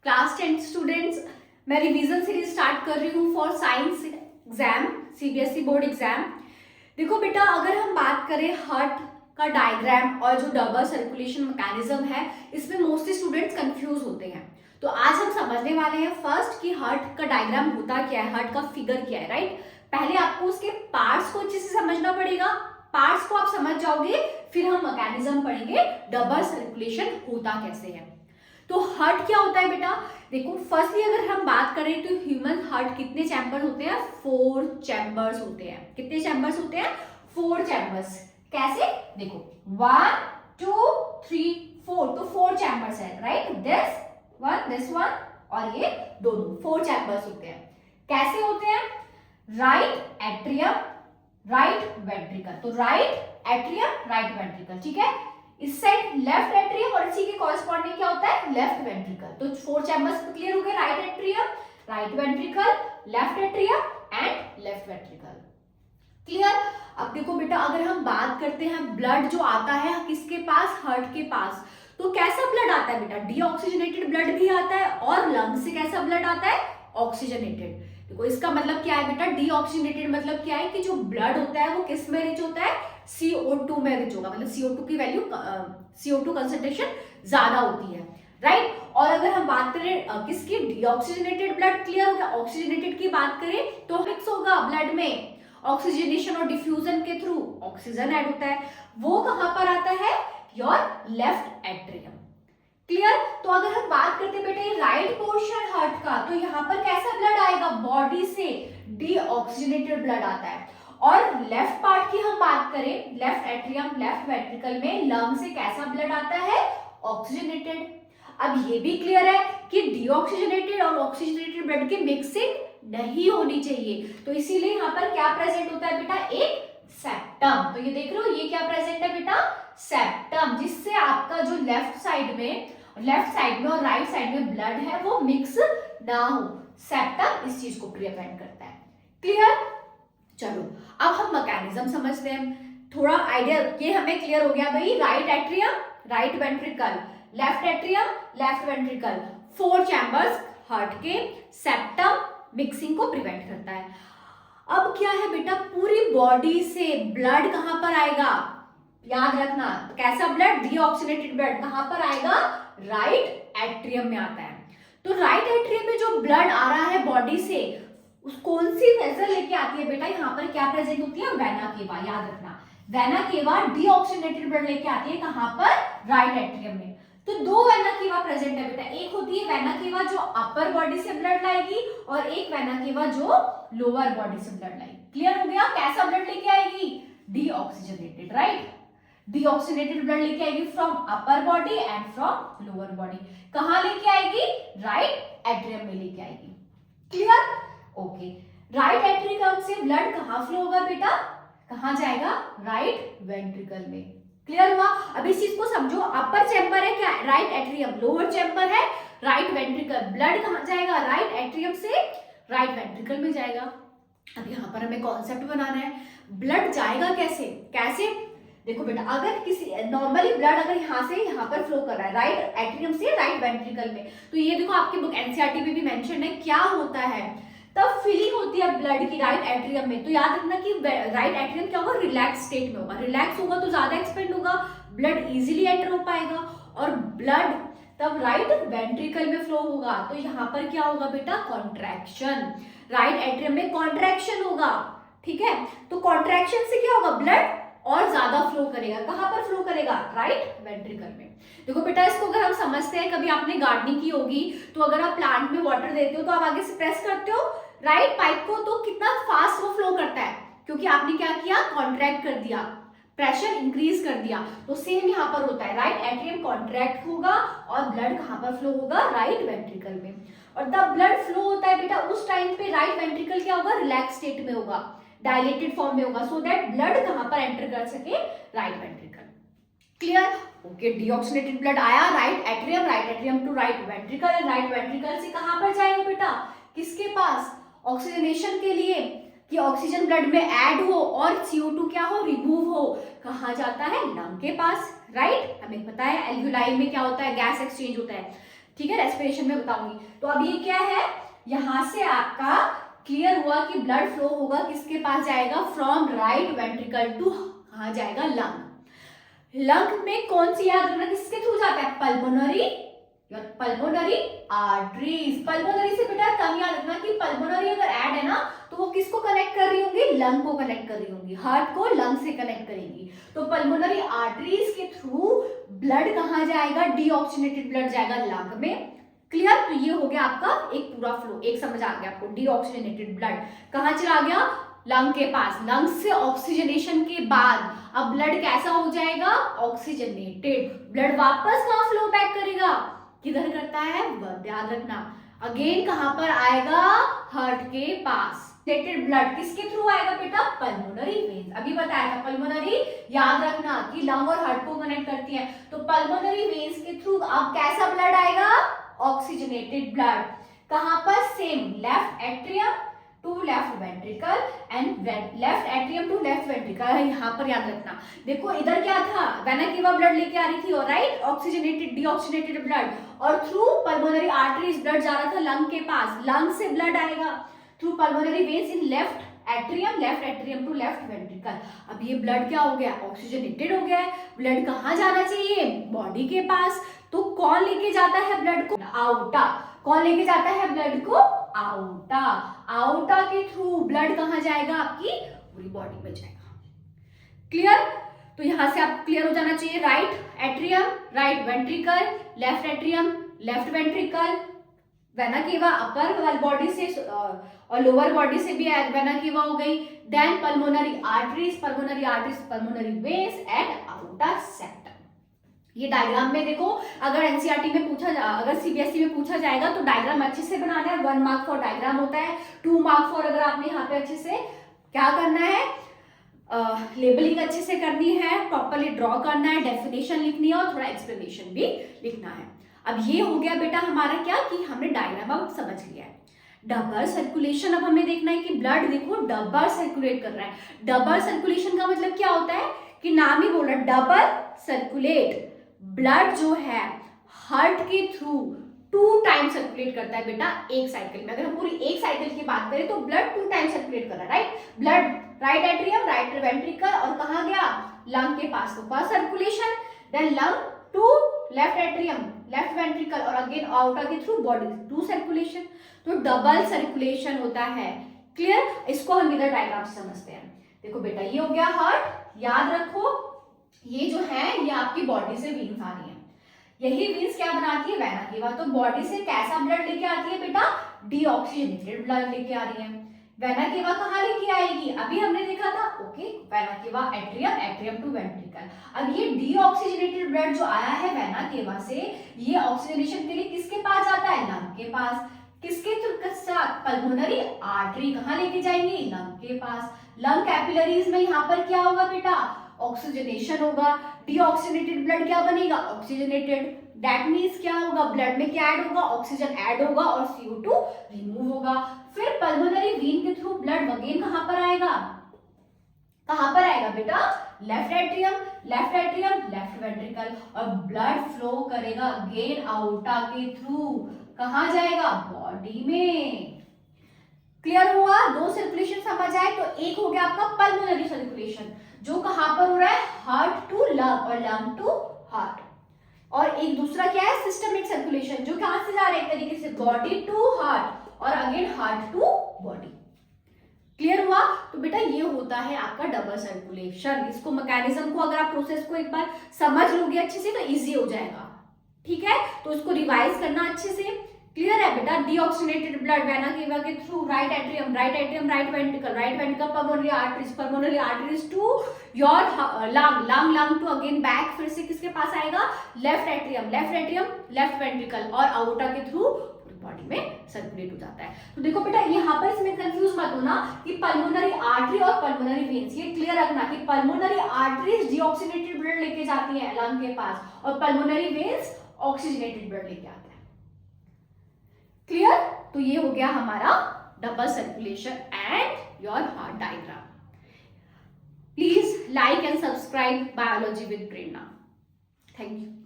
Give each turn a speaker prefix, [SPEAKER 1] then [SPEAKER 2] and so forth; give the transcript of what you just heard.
[SPEAKER 1] Class 10 students, मैं revision series start कर रही हूँ for science exam, CBSE board exam. देखो बेटा, अगर हम बात करें हार्ट का डायग्राम और जो डबल सर्कुलेशन मैकेनिज्म है, इसमें मोस्टली स्टूडेंट्स कंफ्यूज होते हैं। तो आज हम समझने वाले हैं फर्स्ट कि हार्ट का डायग्राम होता क्या है, हार्ट का फिगर क्या है, राइट। पहले आपको उसके पार्ट्स को अच्छे से समझना पड़ेगा। पार्ट्स को आप समझ जाओगे, फिर हम मैकेनिज्म पढ़ेंगे, डबल सर्कुलेशन होता कैसे है। तो हार्ट क्या होता है बेटा, देखो फर्स्टली अगर हम बात करें तो ह्यूमन हार्ट कितने चैम्बर होते हैं, 4 चैम्बर्स होते हैं। कितने चैम्बर्स होते हैं, 4 चैम्बर्स। कैसे, देखो 1 2 3 4, तो 4 चैम्बर्स है, राइट। दिस वन और ये दोनों 4 चैम्बर्स होते हैं। कैसे होते हैं, राइट एट्रियम, राइट वेंट्रिकल। तो राइट एट्रियम, राइट वेंट्रिकल, ठीक है। इस साइड लेफ्ट एट्रियम और इसी के कॉरेस्पॉन्डिंग क्या होता है, लेफ्ट वेंट्रिकल। तो 4 चैम्बर्स क्लियर हो गए, right atrium, right ventricle, left atrium and left ventricle. Clear. अब देखो बेटा, अगर हम बात करते हैं ब्लड जो आता है किसके पास, हार्ट के पास, तो कैसा ब्लड आता है बेटा, डीऑक्सीजनेटेड ब्लड भी आता है और लंग से कैसा ब्लड आता है, ऑक्सीजनेटेड। देखो इसका मतलब क्या है बेटा, डीऑक्सीजनेटेड मतलब क्या है कि जो ब्लड होता है वो किस में रिच होता है, CO2 में रिच होगा, मतलब CO2 की वैल्यू, CO2 कंसंट्रेशन ज्यादा होती है, राइट। और अगर हम बात करें किसकी, डीऑक्सीजनेटेड ब्लड, क्लियर हो गया। ऑक्सीजनेटेड की बात करें तो मिक्स होगा ब्लड में, ऑक्सीजनेशन और डिफ्यूजन के थ्रू ऑक्सीजन ऐड होता है, वो कहां पर आता है, योर लेफ्ट एट्रियम। क्लियर। तो अगर हम बात करते बेटे राइट पोर्शन हार्ट का, तो यहाँ पर कैसा ब्लड आएगा, बॉडी से डीऑक्सीजनेटेड ब्लड आता है। और लेफ्ट पार्ट की हम बात करें, लेफ्ट एट्रियम, लेफ्ट वेंट्रिकल में लंग से कैसा ब्लड आता है, ऑक्सीजनेटेड। अब ये भी क्लियर है कि डीऑक्सीजनेटेड और ऑक्सीजनेटेड ब्लड की मिक्सिंग नहीं होनी चाहिए, तो इसीलिए यहाँ पर क्या प्रेजेंट होता है बेटा, एक सेप्टम। तो ये देख रहे हो, ये क्या प्रेजेंट है बेटा, सेप्टम, जिससे आपका जो लेफ्ट साइड में और राइट साइड में ब्लड है वो मिक्स ना हो। सेप्टम इस चीज को प्रिवेंट करता है। क्लियर। चलो अब हम मैकेनिज्म समझते हैं, थोड़ा आइडिया ये हमें क्लियर हो गया भाई। Right atrium, right ventricle, left atrium, left ventricle, 4 chambers heart के, सेप्टम मिक्सिंग को प्रिवेंट करता है। अब क्या है बेटा, पूरी बॉडी से ब्लड कहां पर आएगा, याद रखना, कैसा ब्लड, डीऑक्सीजनेटेड ब्लड कहां पर आएगा, राइट एट्रियम में आता है। तो राइट एट्रियम में जो ब्लड आ रहा है बॉडी से, उस कौन सी वेसल लेके आती है बेटा, यहाँ पर क्या प्रेजेंट होती है, वेना केवा, याद रखना। वेना केवा डीऑक्सीजनेटेड ब्लड लेके आती है कहां पर, राइट एट्रियम में। तो 2 वेना केवा प्रेजेंट है बेटा, एक होती है वेना केवा जो अपर बॉडी से ब्लड लाएगी और एक वेना केवा जो लोअर बॉडी से ब्लड लाएगी। क्लियर हो गया, कैसा ब्लड लेके आएगी, डीऑक्सीजनेटेड, राइट। डीऑक्सीजनेटेड ब्लड लेके आएगी from upper body and from lower body. कहां लेके आएगी, राइट एट्रियम में लेके आएगी। Clear, okay. राइट एट्रियम से ब्लड कहां फ्लो होगा बेटा, कहां जाएगा, राइट वेंट्रिकल में। क्लियर हुआ। अब इस चीज को समझो, अपर चैम्बर है क्या, राइट एट्रियम, लोअर चैम्बर है राइट वेंट्रिकल, ब्लड कहां जाएगा, राइट एट्रियम से राइट वेंट्रिकल में जाएगा। अब यहाँ पर हमें कॉन्सेप्ट बनाना है, ब्लड जाएगा कैसे, देखो बेटा, अगर किसी नॉर्मली ब्लड अगर यहाँ से यहाँ पर फ्लो कर रहा है राइट एट्रियम से राइट वेंट्रिकल में, तो ये देखो आपकी बुक एनसीईआरटी में भी मेंशन है, क्या होता है, तब फीलिंग होती है ब्लड की राइट एट्रियम में। तो याद रखना कि राइट एट्रियम क्या होगा, रिलैक्स स्टेट में होगा, रिलैक्स होगा तो ज्यादा एक्सपेंड होगा, ब्लड इजीली एंटर हो पाएगा, और ब्लड तब राइट वेंट्रिकल में फ्लो होगा। तो यहाँ पर क्या होगा बेटा, कॉन्ट्रैक्शन, राइट एट्रियम में कॉन्ट्रैक्शन होगा, ठीक है। तो कॉन्ट्रैक्शन से क्या होगा, ब्लड और ज्यादा फ्लो करेगा, कहां पर फ्लो करेगा, राइट वेंट्रिकल में। देखो बेटा, इसको अगर हम समझते हैं, कभी आपने गार्डनिंग की होगी, तो अगर आप प्लांट में वाटर देते हो तो आप आगे से प्रेस करते हो राइट पाइप को, तो कितना फास्ट वो फ्लो करता है, क्योंकि आपने क्या किया, कॉन्ट्रैक्ट कर दिया, प्रेशर इंक्रीज कर दिया। तो सेम यहाँ पर होता है, राइट एट्रियम कॉन्ट्रैक्ट होगा और ब्लड कहां पर फ्लो होगा, राइट वेंट्रिकल में। और तब ब्लड फ्लो होता है बेटा, उस टाइम पे राइट वेंट्रिकल क्या होगा, रिलैक्स स्टेट में होगा, डायलेटेड फॉर्म में होगा, सो दैट ब्लड कहां पर एंटर कर सके, right ventricle. Clear, okay. Deoxygenated blood आया right atrium to right ventricle, and right ventricle से कहां पर जाएगा बेटा, किसके पास, ऑक्सीजनेशन के लिए, कि ऑक्सीजन ब्लड में ऐड हो और CO2 क्या हो, रिमूव हो, कहां जाता है, लंग के पास, राइट। हमें पता है एल्वियोलाई में क्या होता है, गैस एक्सचेंज होता है। ठीक है, रेस्पिरेशन में बताऊंगी। तो अब ये क्या है, यहां से आपका क्लियर हुआ कि ब्लड फ्लो होगा किसके पास जाएगा, फ्रॉम राइट वेंट्रिकल टू कहां जाएगा, लंग। लंग में कौन सी याद रखना किसके थ्रू जाता है, pulmonary, your pulmonary arteries. Pulmonary से बेटा कम याद रखना कि पल्मोनरी अगर ऐड है ना तो वो किसको कनेक्ट कर रही होंगी, लंग को कनेक्ट कर रही होंगी, हार्ट को लंग से कनेक्ट करेंगी। तो पल्मोनरी आर्टरीज के थ्रू ब्लड कहां जाएगा, डीऑक्सीजनेटेड ब्लड जाएगा लंग में। क्लियर, तो ये हो गया आपका एक पूरा फ्लो, एक समझ आ गया आपको, डीऑक्सीजनेटेड ब्लड कहां चला गया, लंग के पास। लंग से ऑक्सीजनेशन के बाद अब ब्लड कैसा हो जाएगा, ऑक्सीजनेटेड। ब्लड वापस कहां फ्लो बैक करेगा, किधर करता है, याद रखना अगेन कहां पर आएगा, हार्ट के पास। ब्लड किसके थ्रू आएगा बेटा, पल्मोनरी वेन्स। अभी बताया था पल्मोनरी, याद रखना कि लंग और हार्ट को कनेक्ट करती है। तो पल्मोनरी वेन्स के थ्रू अब कैसा ब्लड आएगा, ऑक्सीजनेटेड ब्लड। कहां पर, same left atrium to left ventricle and left atrium to left ventricle. यहाँ पर याद रखना, देखो इधर क्या था, वेना केवा ब्लड लेके आ रही थी, और राइट ऑक्सीजनेटेड डीऑक्सीजनेटेड ब्लड, और थ्रू पल्मोनरी आर्टरीज ब्लड जा रहा था लंग के पास। लंग से ब्लड आएगा through pulmonary veins in left atrium to left ventricle. अब ये ब्लड क्या हो गया, ऑक्सीजनेटेड हो गया है। ब्लड कहाँ जाना चाहिए, बॉडी के पास। तो कौन लेके जाता है ब्लड को, आउटा। कौन लेके जाता है ब्लड को, आउटा। आउटा के थ्रू ब्लड कहां जाएगा, आपकी पूरी बॉडी में जाएगा। क्लियर, तो यहां से आप क्लियर हो जाना चाहिए, right atrium right ventricle, left atrium left ventricle, vena cava upper body से और लोअर बॉडी से भी वेना केवा हो गई। Then pulmonary arteries pulmonary veins and aorta septum. ये डायग्राम में देखो, अगर एनसीईआरटी में पूछा, अगर सीबीएसई में पूछा जाएगा तो डायग्राम अच्छे से बनाना है। 1 मार्क फॉर डायग्राम होता है, 2 मार्क फॉर अगर आपने यहाँ पे अच्छे से क्या करना है, लेबलिंग अच्छे से करनी है, प्रॉपरली ड्रॉ करना है, डेफिनेशन लिखनी है और थोड़ा एक्सप्लेनेशन भी लिखना है। अब ये हो गया बेटा हमारा क्या, कि हमने डायग्राम अब समझ लिया है। डबल सर्कुलेशन, अब हमें देखना है कि ब्लड देखो डबल सर्कुलेट कर रहा है। डबल सर्कुलेशन का मतलब क्या होता है, कि नाम ही बोला डबल सर्कुलेट। ब्लड जो है हार्ट के थ्रू 2 टाइम सर्कुलेट करता है बेटा एक साइकिल में। अगर हम पूरी एक साइकिल की बात करें तो ब्लड 2 टाइम सर्कुलेट कर रहा है, right. Blood right atrium right ventricle और कहां गया, लंग के पास, तो first circulation, then lung to left atrium left ventricle और अगेन आउटर के थ्रू बॉडी 2 सर्कुलेशन। तो डबल सर्कुलेशन होता है। क्लियर, इसको हम इधर डायग्राम से समझते हैं। देखो बेटा ये हो गया हार्ट, याद रखो ये जो है ये आपकी बॉडी से वेन्स आ रही है। यही वेन्स क्या बनाती है, वेना केवा। तो बॉडी से कैसा ब्लड लेके आती है बेटा, डीऑक्सीजनेटेड ब्लड लेके आ रही है। वेना केवा कहाँ लेके आएगी, अभी हमने देखा था, okay, vena cava atrium to ventricle. अब ये डीऑक्सीजनेटेड ब्लड जो आया है वेना केवा से, ये ऑक्सीजनेशन के लिए किसके पास जाता है, लंग के पास। किसके साथ, पल्मोनरी आर्टरी कहाँ लेके जाएंगे, लंग के पास। लंग कैपिलरीज में यहाँ पर क्या होगा बेटा, ऑक्सीजनेशन होगा। डीऑक्सीजनेटेड ब्लड क्या बनेगा, ऑक्सीजनेटेड। दैट मीन्स क्या होगा, ब्लड में क्या ऐड होगा, ऑक्सीजन ऐड होगा और CO2 रिमूव होगा। फिर पल्मोनरी वेन के थ्रू ब्लड अगेन कहां पर आएगा, कहां पर आएगा बेटा, लेफ्ट एट्रियम लेफ्ट वेंट्रिकल, और ब्लड फ्लो करेगा अगेन आउटा के थ्रू, कहां जाएगा, बॉडी में। क्लियर हुआ, 2 सर्कुलेशन समझ आए। तो एक हो गया आपका पल्मोनरी सर्कुलेशन जो कहां पर हो रहा है, हार्ट टू लंग और लंग टू हार्ट, और एक दूसरा क्या है, सिस्टमिक सर्कुलेशन जो कहां से जा रहा है, एक तरीके से बॉडी टू हार्ट और again heart to body. Clear हुआ, तो बेटा ये होता है आपका डबल सर्कुलेशन। इसको मैकेनिज्म को अगर आप प्रोसेस को एक बार समझ लोगे अच्छे से तो इजी हो जाएगा, ठीक है। तो इसको रिवाइज करना अच्छे से। क्लियर है बेटा, डीऑक्सीजनेटेड ब्लड वेना केवा के through right atrium right ventricle pulmonary arteries to your lung to again back, फिर से किसके पास आएगा, लेफ्ट एट्रियम लेफ्ट वेंट्रिकल और आउटा के थ्रू बॉडी में सर्कुलेट हो जाता है। तो देखो बेटा यहाँ पर इसमें कंफ्यूज मत होना कि पल्मोनरी आर्टरी और पल्मोनरी वेन्स, ये क्लियर रखना कि पल्मोनरी आर्टरीज डीऑक्सीजनेटेड ब्लड लेके जाती है लंग के पास और पल्मोनरी वेन्स ऑक्सीजनेटेड ब्लड लेके आते हैं। क्लियर, तो ये हो गया हमारा double circulation and your heart diagram. Please like and subscribe biology with Prerna. Thank you.